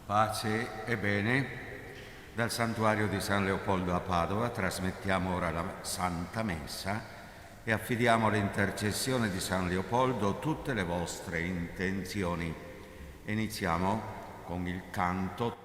Pace e bene. Dal santuario di San Leopoldo a Padova trasmettiamo ora la Santa Messa e affidiamo all'intercessione di San Leopoldo tutte le vostre intenzioni. Iniziamo con il canto.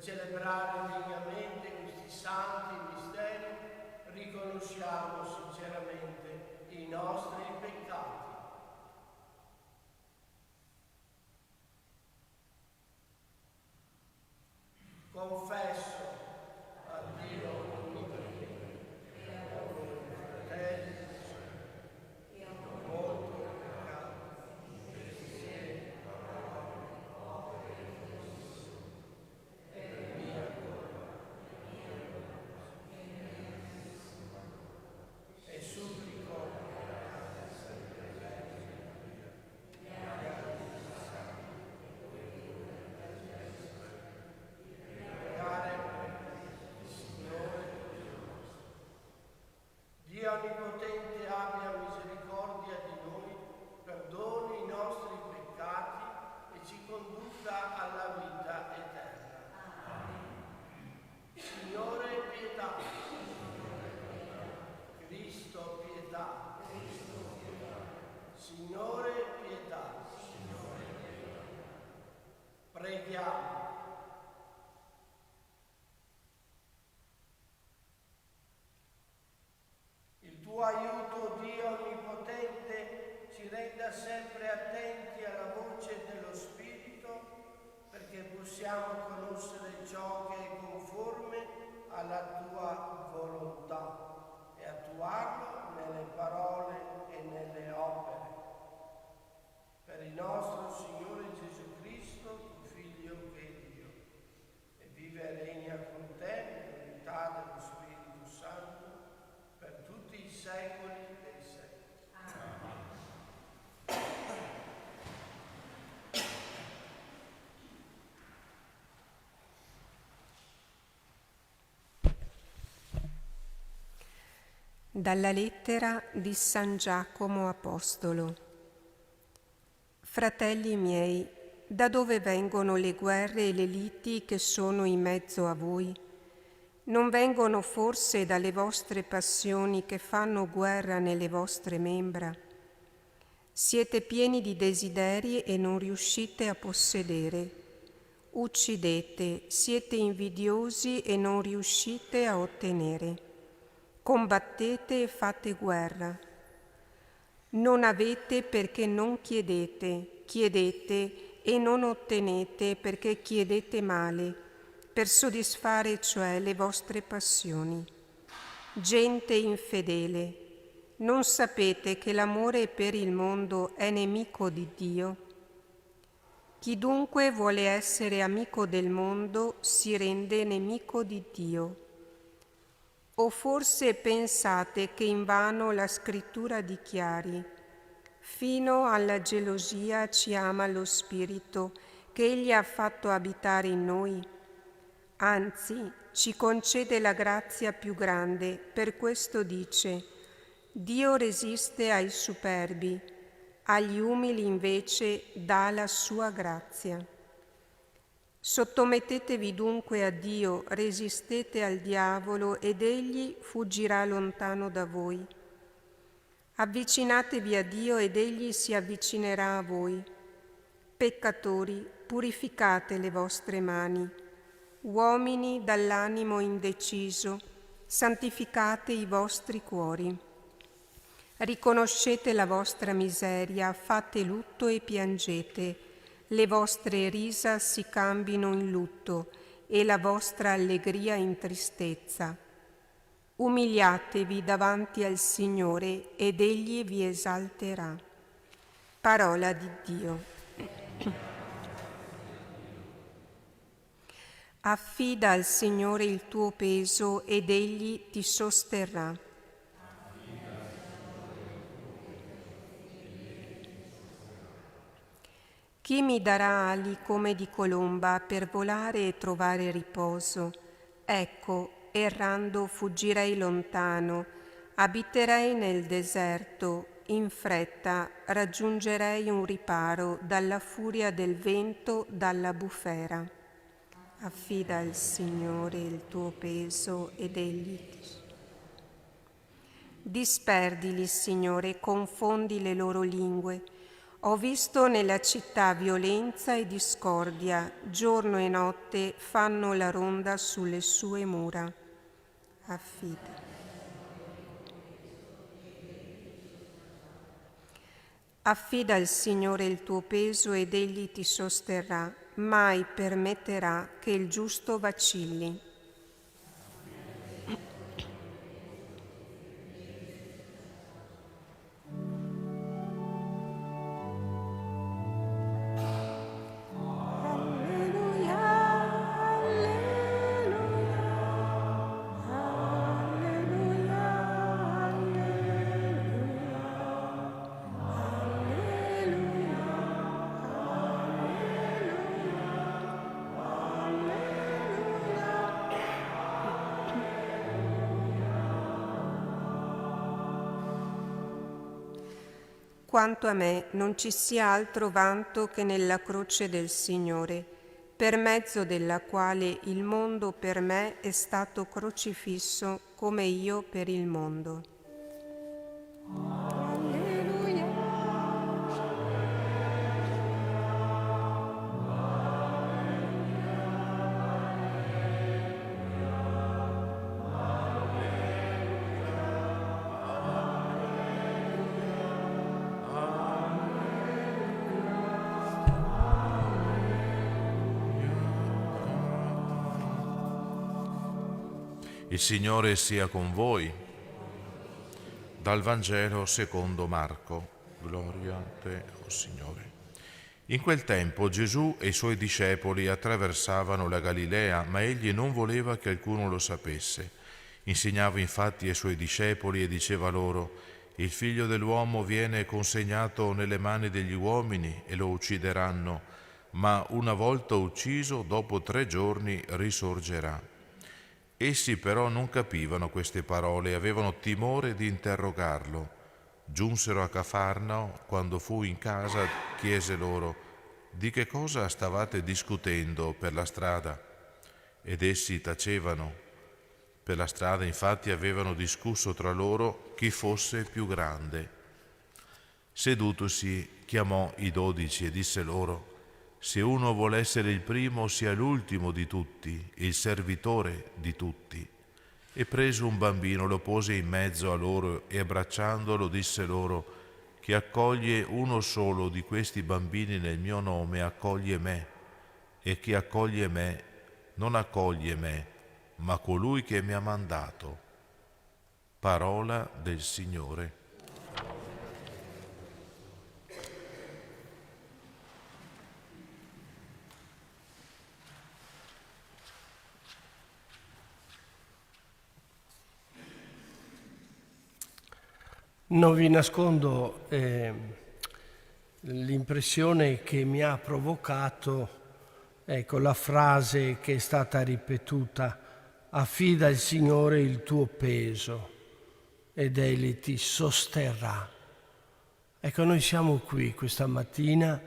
Celebrare degnamente questi santi misteri, riconosciamo sinceramente i nostri peccati. Confesso a Dio ogni peccato e a voi, fratelli, e a molto peccato, pensieri, parole, opere e mia e supplico Dio Onnipotente abbia misericordia di noi, perdoni i nostri peccati e ci conduca alla vita eterna. Signore, pietà. Cristo, pietà. Signore, pietà. Preghiamo. Il tuo aiuto, Dio Onnipotente, ci renda sempre attenti alla voce dello Spirito, perché possiamo conoscere ciò che è conforme alla tua volontà e attuarlo nelle parole e nelle opere. Per il nostro Signore Gesù Cristo, tuo Figlio che è Dio, e vive e regna con te nell'unità dello Spirito Santo, per tutti i secoli dei secoli. Amen. Dalla lettera di San Giacomo Apostolo. Fratelli miei, da dove vengono le guerre e le liti che sono in mezzo a voi? Non vengono forse dalle vostre passioni che fanno guerra nelle vostre membra? Siete pieni di desideri e non riuscite a possedere. Uccidete, siete invidiosi e non riuscite a ottenere. Combattete e fate guerra. Non avete perché non chiedete, chiedete e non ottenete perché chiedete male, per soddisfare cioè le vostre passioni. Gente infedele, non sapete che l'amore per il mondo è nemico di Dio? Chi dunque vuole essere amico del mondo si rende nemico di Dio. O forse pensate che invano la scrittura dichiari: fino alla gelosia ci ama lo Spirito che Egli ha fatto abitare in noi? Anzi, ci concede la grazia più grande, per questo dice: Dio resiste ai superbi, agli umili invece dà la sua grazia. Sottomettetevi dunque a Dio, resistete al diavolo ed egli fuggirà lontano da voi. Avvicinatevi a Dio ed egli si avvicinerà a voi. Peccatori, purificate le vostre mani. Uomini dall'animo indeciso, santificate i vostri cuori. Riconoscete la vostra miseria, fate lutto e piangete. Le vostre risa si cambino in lutto e la vostra allegria in tristezza. Umiliatevi davanti al Signore ed Egli vi esalterà. Parola di Dio. Affida al Signore il tuo peso ed Egli ti sosterrà. Chi mi darà ali come di colomba per volare e trovare riposo? Ecco, errando fuggirei lontano, abiterei nel deserto, in fretta raggiungerei un riparo dalla furia del vento, dalla bufera. Affida al Signore il tuo peso ed Egli ti... Disperdili, Signore, confondi le loro lingue. Ho visto nella città violenza e discordia, giorno e notte fanno la ronda sulle sue mura. Affida. Affida al Signore il tuo peso ed Egli ti sosterrà, mai permetterà che il giusto vacilli. Quanto a me, non ci sia altro vanto che nella croce del Signore, per mezzo della quale il mondo per me è stato crocifisso come io per il mondo. Il Signore sia con voi. Dal Vangelo secondo Marco. Gloria a te, o Signore. In quel tempo Gesù e i suoi discepoli attraversavano la Galilea, ma egli non voleva che alcuno lo sapesse. Insegnava infatti ai suoi discepoli e diceva loro: il Figlio dell'uomo viene consegnato nelle mani degli uomini e lo uccideranno, ma una volta ucciso, dopo 3 giorni risorgerà. Essi però non capivano queste parole e avevano timore di interrogarlo. Giunsero a Cafarnao. Quando fu in casa chiese loro: di che cosa stavate discutendo per la strada? Ed essi tacevano. Per la strada infatti avevano discusso tra loro chi fosse più grande. Sedutosi chiamò i 12 e disse loro: Se uno vuole essere il primo, sia l'ultimo di tutti, il servitore di tutti. E preso un bambino, lo pose in mezzo a loro e abbracciandolo disse loro: chi accoglie uno solo di questi bambini nel mio nome accoglie me, e chi accoglie me non accoglie me, ma colui che mi ha mandato. Parola del Signore. Non vi nascondo l'impressione che mi ha provocato, ecco, la frase che è stata ripetuta: affida al Signore il tuo peso ed Egli ti sosterrà. Ecco, noi siamo qui questa mattina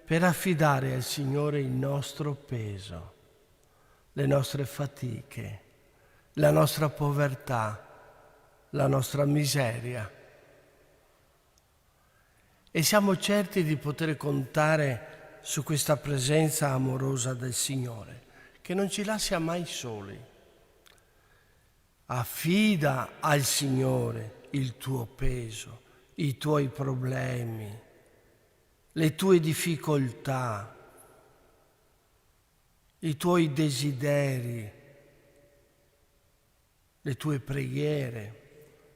per affidare al Signore il nostro peso, le nostre fatiche, la nostra povertà, la nostra miseria. E siamo certi di poter contare su questa presenza amorosa del Signore, che non ci lascia mai soli. Affida al Signore il tuo peso, i tuoi problemi, le tue difficoltà, i tuoi desideri, le tue preghiere,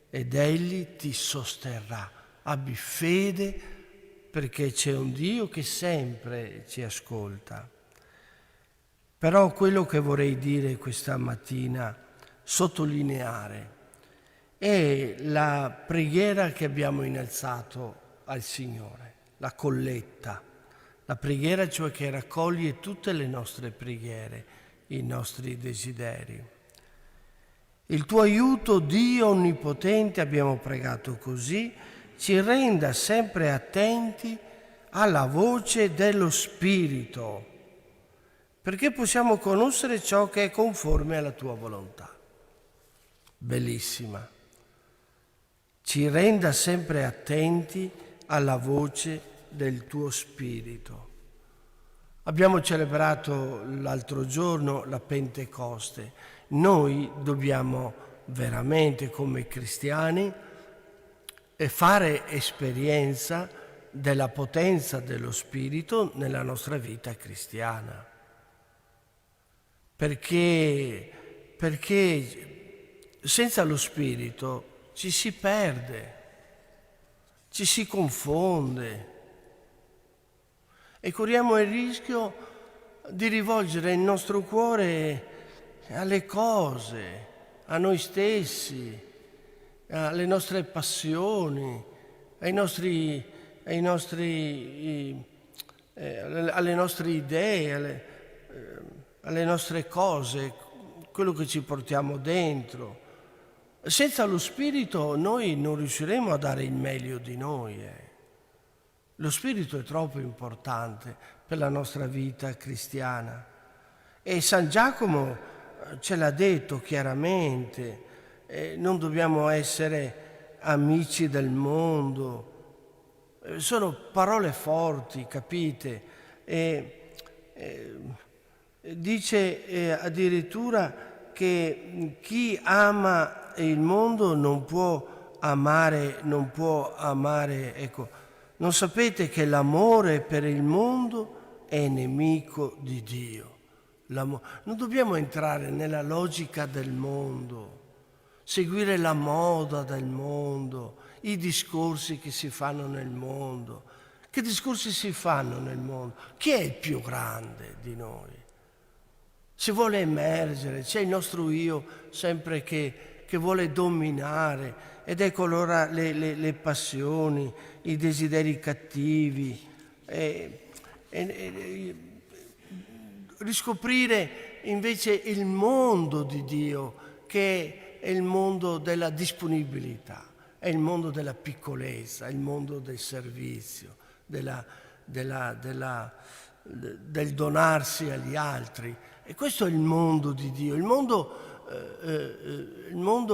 ed Egli ti sosterrà. Abbi fede, perché c'è un Dio che sempre ci ascolta. Però quello che vorrei dire questa mattina, sottolineare, è la preghiera che abbiamo innalzato al Signore, la colletta, la preghiera cioè che raccoglie tutte le nostre preghiere, i nostri desideri. Il tuo aiuto, Dio Onnipotente, abbiamo pregato così, ci renda sempre attenti alla voce dello Spirito, perché possiamo conoscere ciò che è conforme alla tua volontà. Bellissima. Ci renda sempre attenti alla voce del tuo Spirito. Abbiamo celebrato l'altro giorno la Pentecoste. Noi dobbiamo veramente, come cristiani, e fare esperienza della potenza dello Spirito nella nostra vita cristiana. Perché senza lo Spirito ci si perde, ci si confonde e corriamo il rischio di rivolgere il nostro cuore alle cose, a noi stessi, alle nostre passioni, alle nostre idee, alle nostre cose, quello che ci portiamo dentro. Senza lo Spirito noi non riusciremo a dare il meglio di noi. Lo Spirito è troppo importante per la nostra vita cristiana. E San Giacomo ce l'ha detto chiaramente. Non dobbiamo essere amici del mondo. Sono parole forti, capite? Dice addirittura che chi ama il mondo non può amare, ecco. Non sapete che l'amore per il mondo è nemico di Dio. Non dobbiamo entrare nella logica del mondo, seguire la moda del mondo, i discorsi che si fanno nel mondo. Che discorsi si fanno nel mondo? Chi è il più grande di noi? Si vuole emergere, c'è il nostro io sempre che vuole dominare, ed ecco allora le passioni, i desideri cattivi, riscoprire invece il mondo di Dio, che è il mondo della disponibilità, è il mondo della piccolezza, è il mondo del servizio, del donarsi agli altri. E questo è il mondo di Dio, il mondo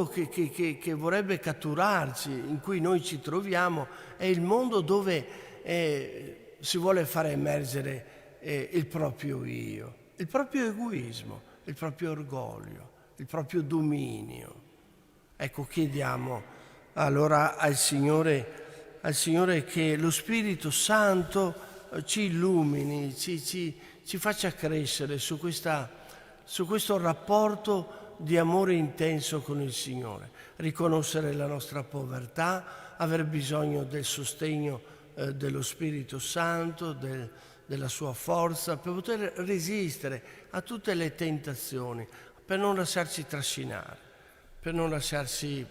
che vorrebbe catturarci, in cui noi ci troviamo, è il mondo dove si vuole fare emergere il proprio io, il proprio egoismo, il proprio orgoglio, il proprio dominio. Ecco, chiediamo allora al Signore che lo Spirito Santo ci illumini, ci faccia crescere su questo rapporto di amore intenso con il Signore, riconoscere la nostra povertà, aver bisogno del sostegno dello Spirito Santo, della sua forza, per poter resistere a tutte le tentazioni, per non lasciarci trascinare, per non lasciarsi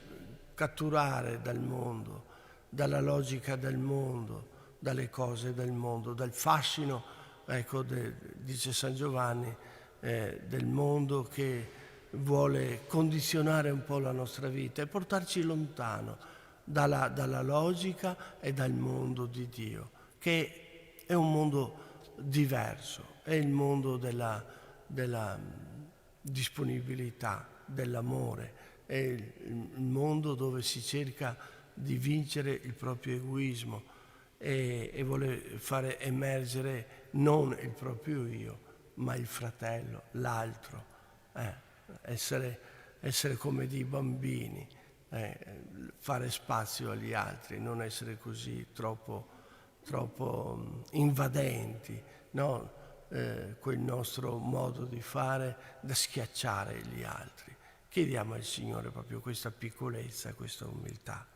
catturare dal mondo, dalla logica del mondo, dalle cose del mondo, dal fascino, ecco, dice San Giovanni, del mondo che vuole condizionare un po' la nostra vita e portarci lontano dalla logica e dal mondo di Dio, che è un mondo diverso, è il mondo della disponibilità, dell'amore, è il mondo dove si cerca di vincere il proprio egoismo e vuole fare emergere non il proprio io, ma il fratello, l'altro, essere come dei bambini, fare spazio agli altri, non essere così troppo invadenti, no? Quel nostro modo di fare da schiacciare gli altri. Chiediamo al Signore proprio questa piccolezza, questa umiltà.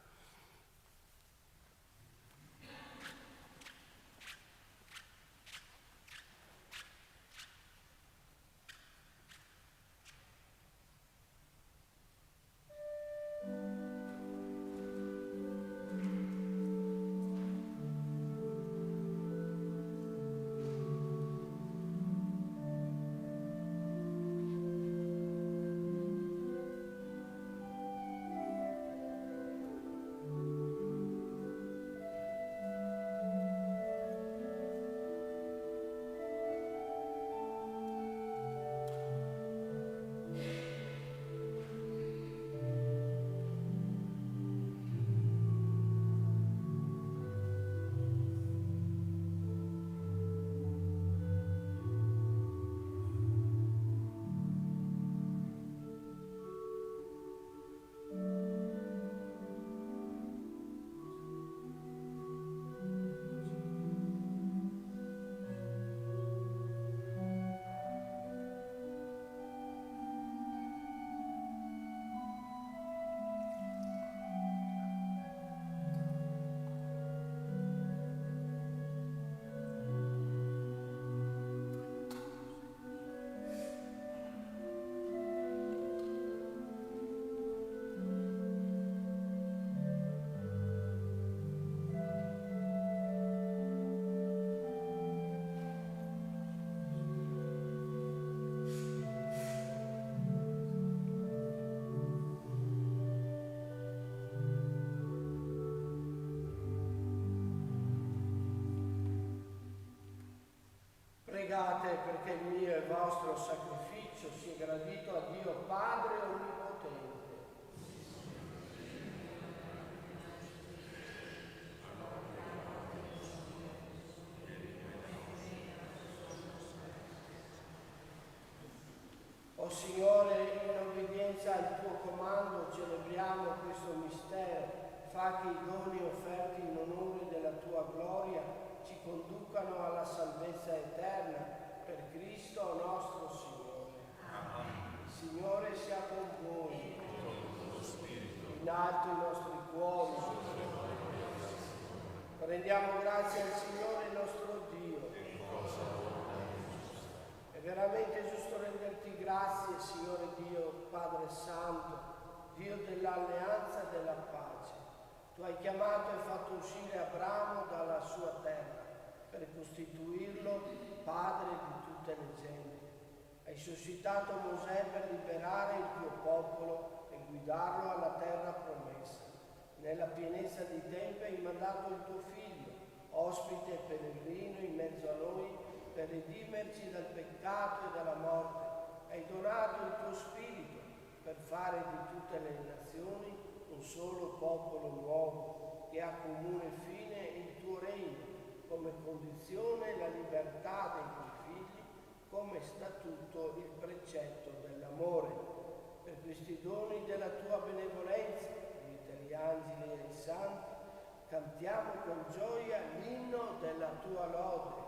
Pregate perché il mio e vostro sacrificio sia gradito a Dio Padre Onnipotente. O Signore, in obbedienza al tuo comando celebriamo questo mistero. Fa che i doni offerti in onore della tua gloria ci conducano alla salvezza eterna per Cristo nostro Signore. Il Signore sia con voi. In alto i nostri cuori. Rendiamo grazie al Signore nostro Dio. È veramente giusto renderti grazie, Signore Dio, Padre Santo, Dio dell'alleanza e della pace. Tu hai chiamato e fatto uscire Abramo dalla sua terra per costituirlo padre di tutte le genti. Hai suscitato Mosè per liberare il tuo popolo e guidarlo alla terra promessa. Nella pienezza dei tempi hai mandato il tuo figlio, ospite e pellegrino in mezzo a noi, per redimerci dal peccato e dalla morte. Hai donato il tuo spirito per fare di tutte le nazioni un solo popolo nuovo che ha comune fine il tuo regno. come condizione la libertà dei tuoi figli, come statuto il precetto dell'amore. Per questi doni della tua benevolenza, unite agli angeli e ai santi, cantiamo con gioia l'inno della tua lode.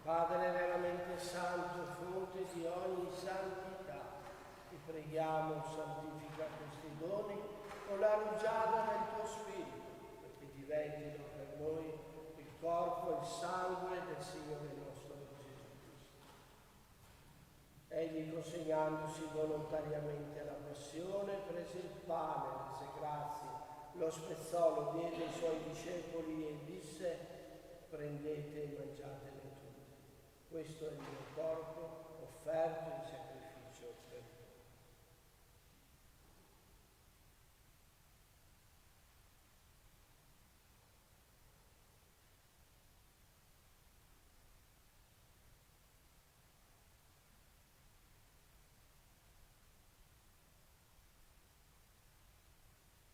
Padre veramente santo, fonte di ogni santità, ti preghiamo, santifica questi doni con la rugiada del tuo Spirito, perché diventino per noi il corpo e il sangue del Signore nostro Gesù Cristo. Egli, consegnandosi volontariamente alla passione, prese il pane, rese grazie, lo spezzò, lo diede ai suoi discepoli e disse: prendete e mangiatene tutti. Questo è il mio corpo offerto in sacrificio per voi.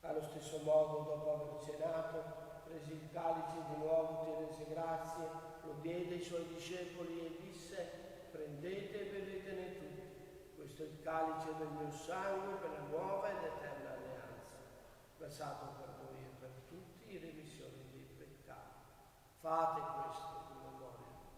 Allo stesso modo, dopo aver cenato, prese il calice di nuovo, ti rese grazie, lo diede ai suoi discepoli e disse: prendete e bevetene tutti. Questo è il calice del mio sangue per la nuova ed eterna alleanza, versato per voi e per tutti in remissione dei peccati. Fate questo in memoria di me.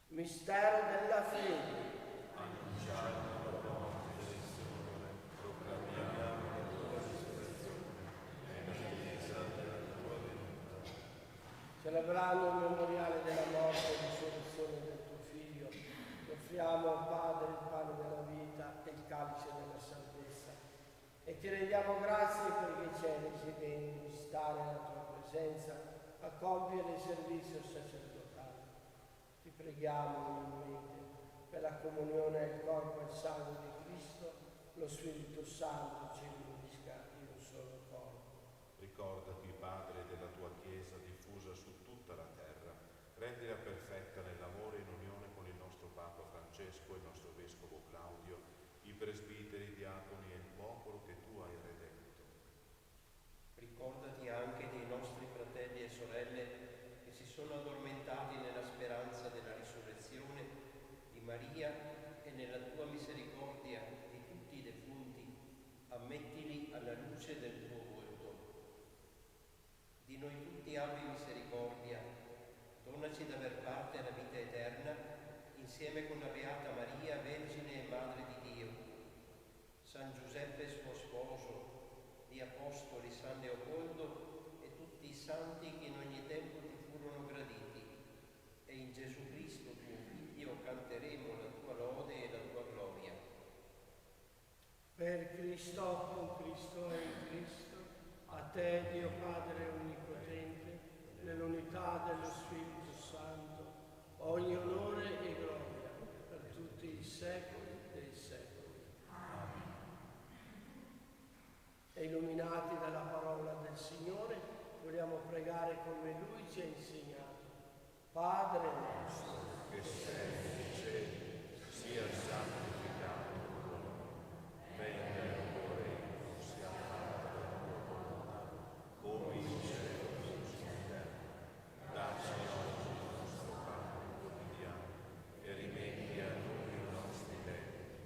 Mistero della fede. Celebrando il memoriale della morte e risurrezione del tuo Figlio, ti offriamo al Padre il pane della vita e il calice della salvezza. E ti rendiamo grazie perché ci hai resi degni di stare alla tua presenza a compiere il servizio sacerdotale. Ti preghiamo umilmente per la comunione al corpo e al sangue di Cristo, lo Spirito Santo ci riunisca in un solo corpo. Ricordati, Padre, della tua Chiesa diffusa su tutta la terra, rendila perfetta nell'amore e in unione con il nostro Papa Francesco e il nostro Vescovo Claudio, i presbiteri, i diaconi e il popolo che tu hai redento. Ricordati anche dei nostri fratelli e sorelle che si sono addormentati nella speranza della risurrezione di Maria e nella tua misericordia di tutti i defunti, ammettili alla luce del tuo volto. Di noi tutti abbi misericordia, donaci d'aver parte alla vita eterna, insieme con la Beata Maria, Vergine e Madre di Dio, San Giuseppe suo sposo, gli Apostoli, San Leopoldo e tutti i santi che in ogni tempo ti furono graditi, e in Gesù Cristo tuo Figlio canteremo la tua lode e la tua gloria. Per Cristo, con Cristo e in Cristo, a te, Dio Padre Onnipotente, nell'unità dello Spirito Santo, ogni onore e gloria per tutti i secoli dei secoli. Amen. E illuminati dalla parola del Signore, vogliamo pregare come Lui ci ha insegnato. Padre nostro, Che sei nei cieli, sia santificato il tuo nome, venga il tuo regno, sia fatta la tua volontà, come in cielo così in terra. Dacci oggi il nostro pane quotidiano e rimetti a noi i nostri debiti,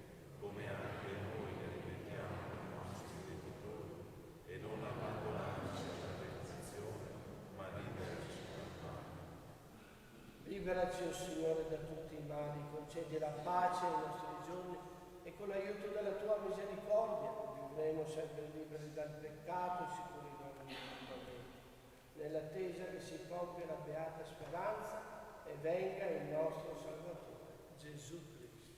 Liberaci, o Signore, da tutti i mali, concedi la pace ai nostri giorni e con l'aiuto della tua misericordia vivremo sempre liberi dal peccato e sicuri d'ogni turbamento, nell'attesa che si compia la beata speranza e venga il nostro Salvatore, Gesù Cristo.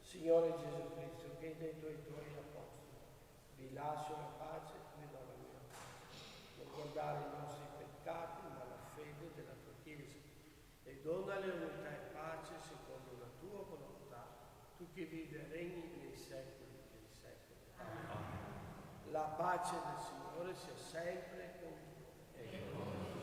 Signore Gesù Cristo, che hai detto ai tuoi apostoli, vi lascio la pace, vi do la mia pace. Non guardare i nostri peccati, ma la fede della tua Chiesa. E dona le unità e pace secondo la tua volontà, tu che vivi e regni nei secoli dei secoli. Amen. La pace del Signore sia sempre con voi. E con voi.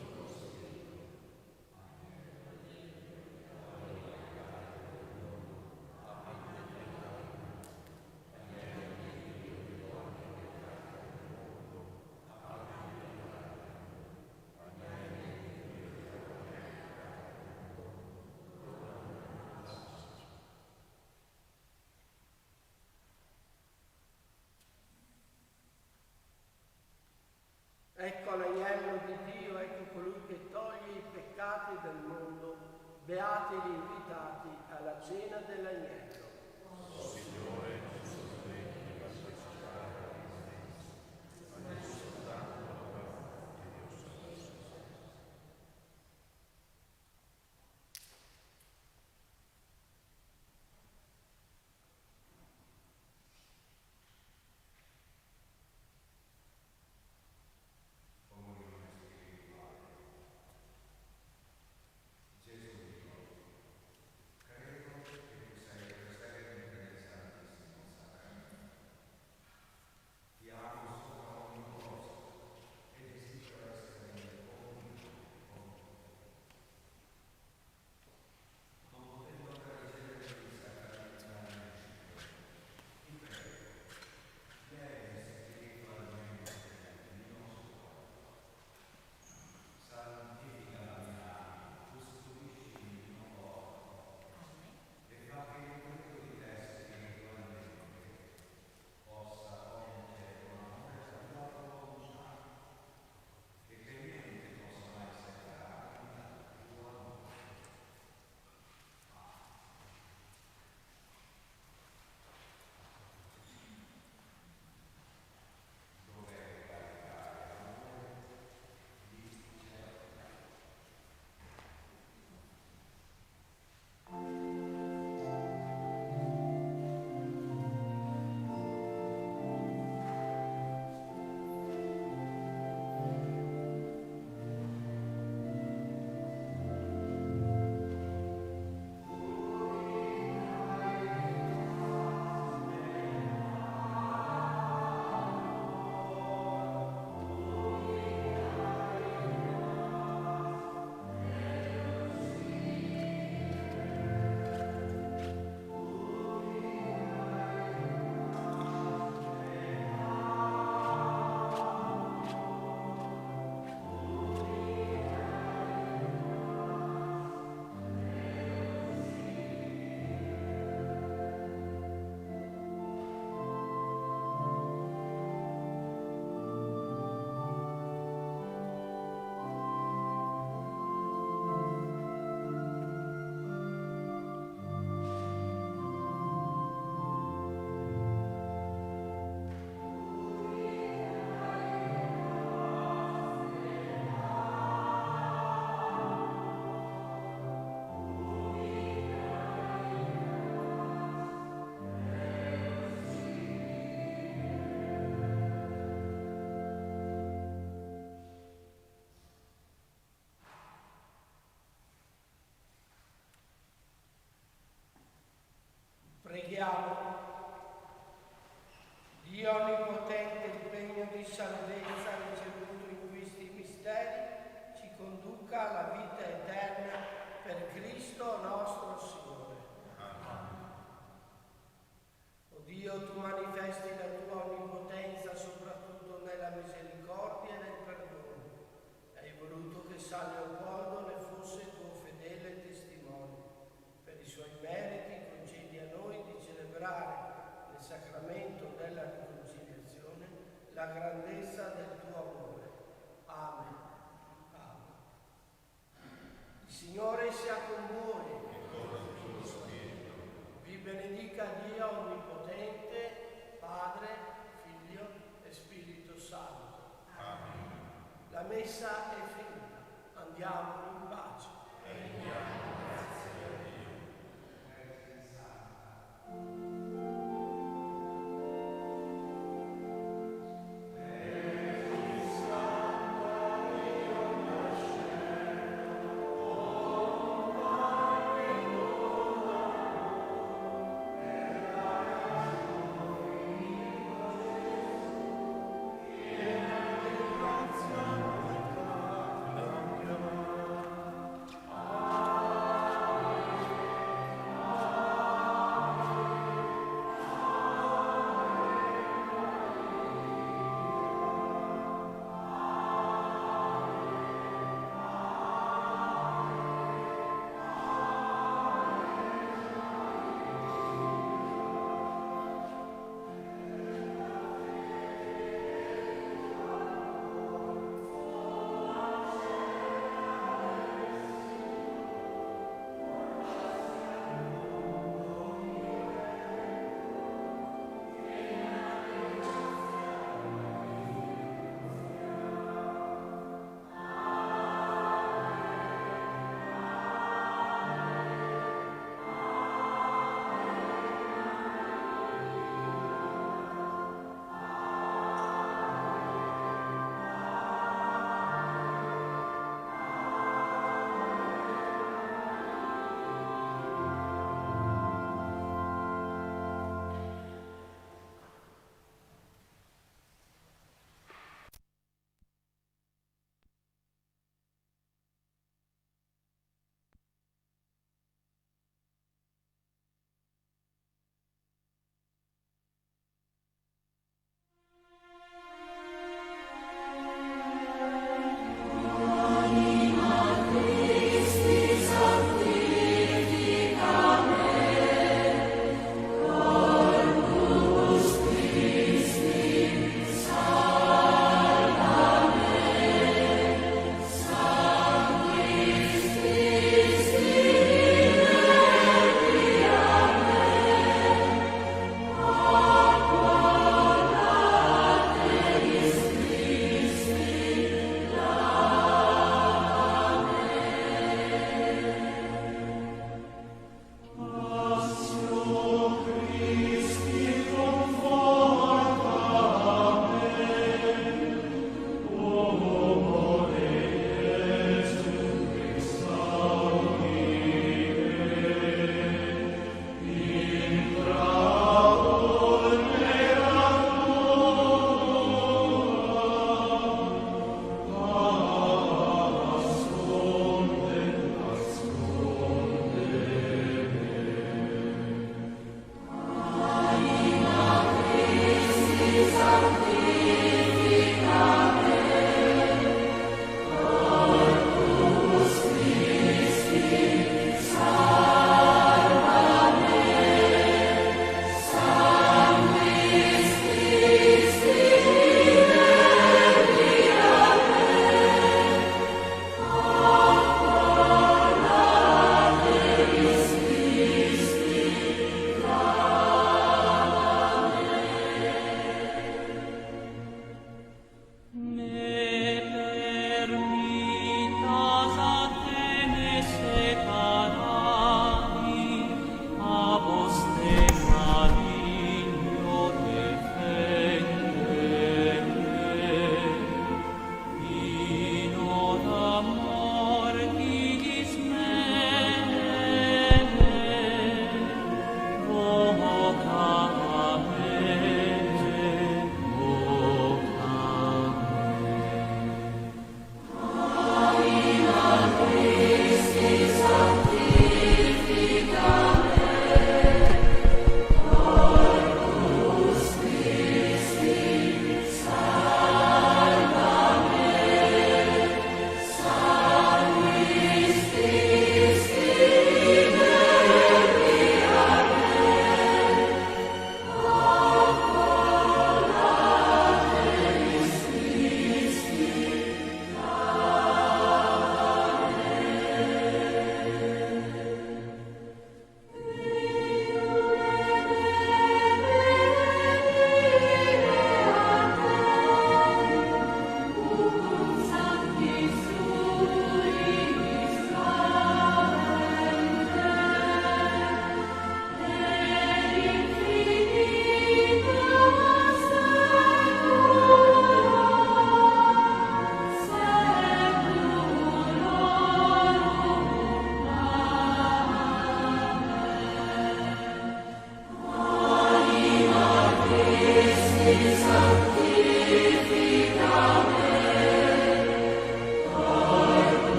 Ecco l'agnello di Dio, ecco colui che toglie i peccati del mondo, beati gli invitati alla cena dell'agnello. Signore, non sono degno di partecipare alla messa, ma io soltanto la parola che Dio salva. Preghiamo. Dio Onnipotente, il regno di salvezza ricevuto in questi misteri, ci conduca alla vita eterna per Cristo nostro Signore. O Dio, tu manifesti la tua onnipotenza soprattutto nella misericordia e nel perdono. Hai voluto che San Leopoldo ne fosse tuo fedele testimone. Per i suoi meriti concedi a noi di celebrare nel sacramento della riconciliazione la grandezza del tuo amore. Signore sia con voi. Vi benedica Dio Onnipotente, Padre, Figlio e Spirito Santo. Amen. La messa è finita. Andiamo in pace. Amen.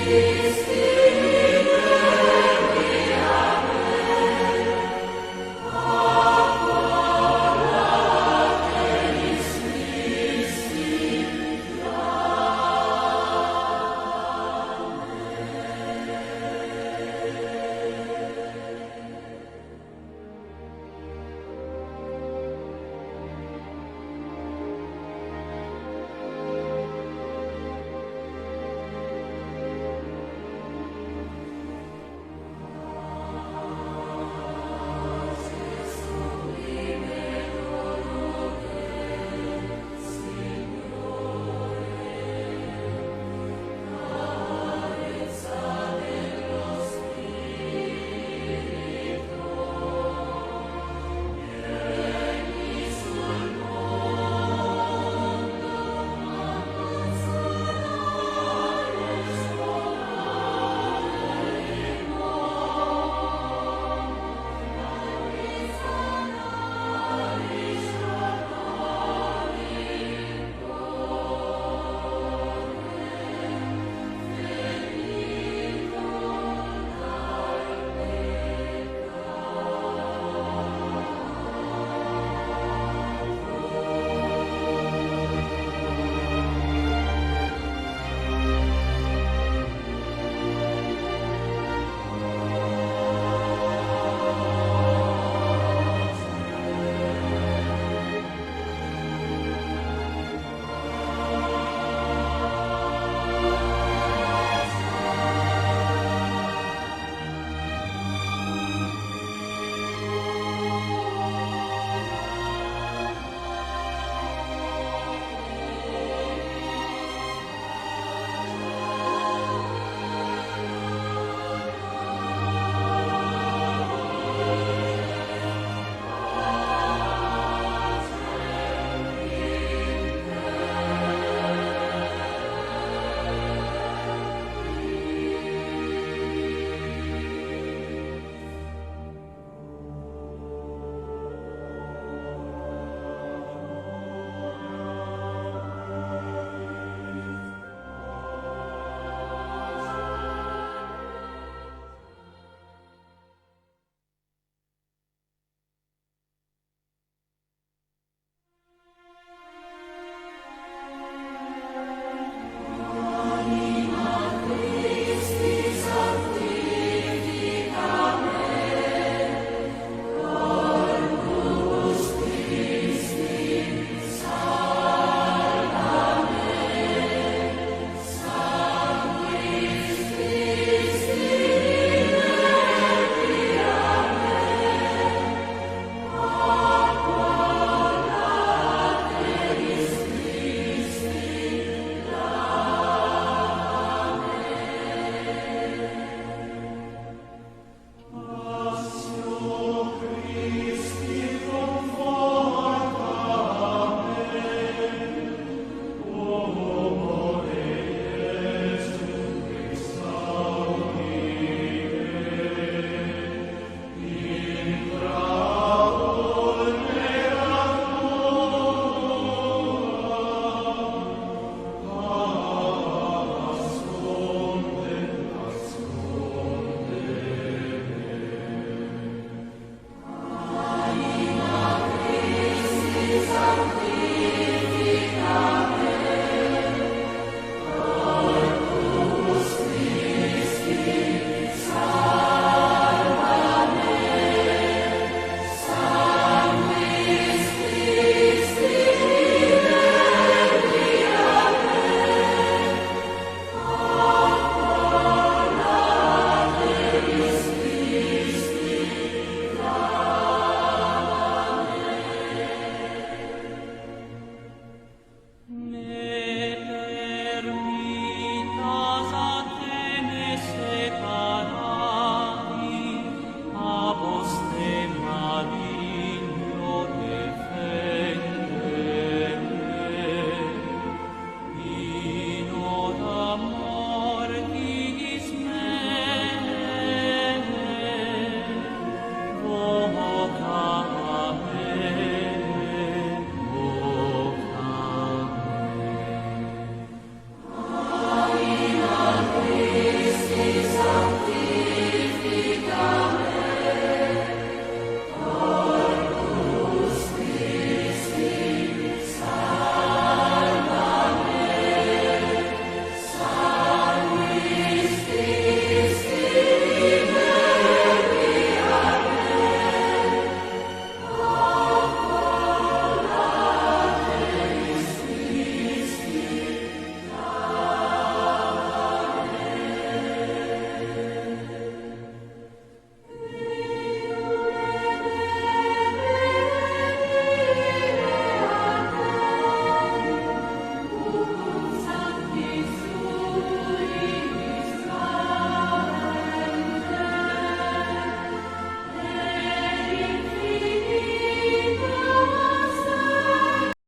Christus.